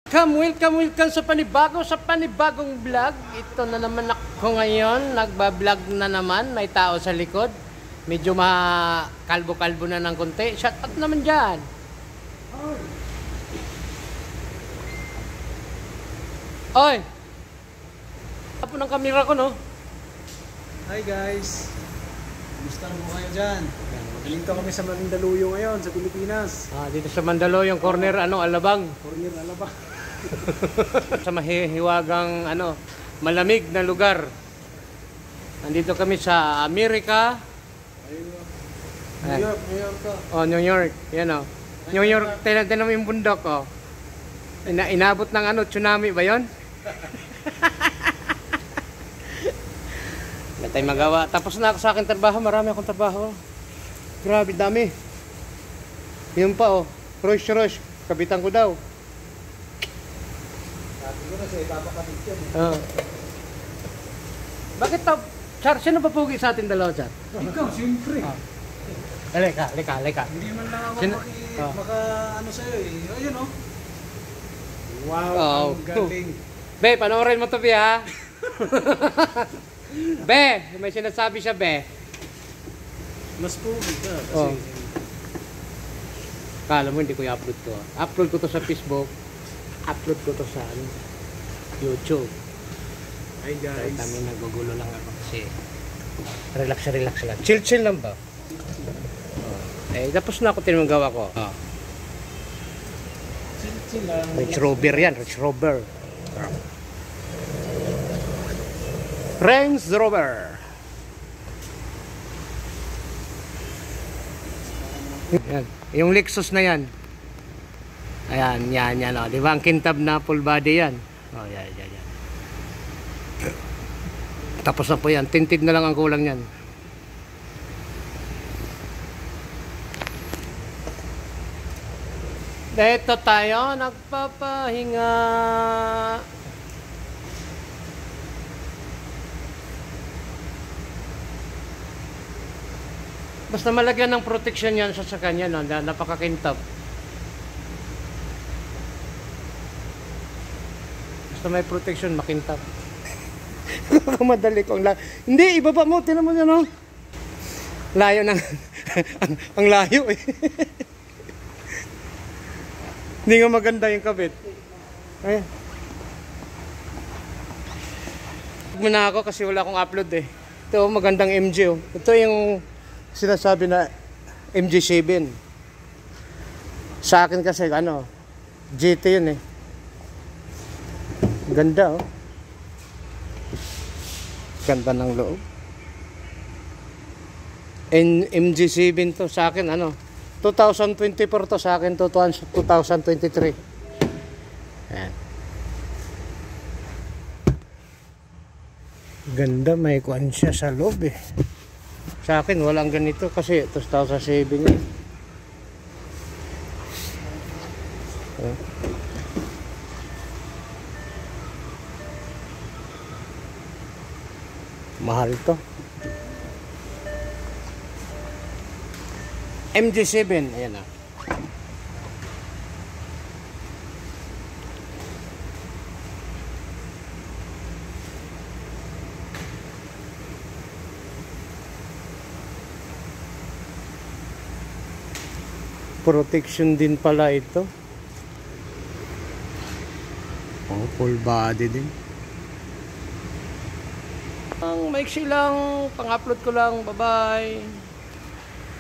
Welcome sa panibagong vlog. Ito na naman ako ngayon. Nagba-vlog na naman. May tao sa likod. Medyo kalbo-kalbo na ng konti. Shout out naman dyan. Oy! Tapo ng kamera ko, no? Hi guys! Kumusta mo kayo dyan? Magaling to kami sa Mandaluyong ngayon, sa Pilipinas. Dito sa Mandaluyong, corner, Alabang. Corner Alabang. Sa mahihiwagang, malamig na lugar. Nandito kami sa Amerika. New York ka. Oh, New York. Yan, oh. New York, tinan mo yung bundok, oh. Inabot ng tsunami ba yun? Wala tayong magawa. Tapos na ako sa akin trabaho. Marami akong trabaho. Grabe, dami. Yun pa, oh. Rush. Kapitan ko daw. Sabi ko na siya, ipapakabit yun. Bakit to? Char, sino papugi sa atin dalawa, Char? Ikaw, siyempre. Leka. Hindi man lang ako sa'yo eh. Ayun, oh. Wow, ang galing. Be, panoorin mo to, Be, ha? Be, may sinasabi siya, Be. Mas pogi ka kasi... Kala mo hindi ko i-upload to. Upload ko to sa Facebook. Upload ko to sa YouTube. Hi guys. Kami nagugulo lang ako kasi relax lang. Chill lang ba? Tapos na ako tinagawa ko. Chill lang. Range Rover yan, Range Rover. Range Rover. Yan. Yung Lexus na yan. Ayan, yan, oh. Di ba ang kintab na full body yan? Oh, yan. Tapos na po yan. Tinted na lang ang kulang yan. Dito tayo nagpapahinga. Basta malagyan ng protection yan sa kanya, no? Napakakintab. Basta may protection, makintab. Madali ko hindi, ibaba mo, tinan mo yan, no? Layo ng ang layo eh. Hindi nga maganda yung kabit. Ayan. Muna ako kasi wala akong upload eh. Ito magandang MG, oh. Ito yung sinasabi na MG7. Sa akin kasi GT yun eh. Ganda, oh. Ganda ng loob. MG7 to sa akin 2024 to sa akin, 2023. Ayan. Ganda, may kuan siya sa loob eh. Sa akin walang ganito kasi 2007 yun. Mahal to. MG7, ayan na. Protection din pala ito. Full body din. Ang maiksi lang, pang-upload ko lang. Bye-bye.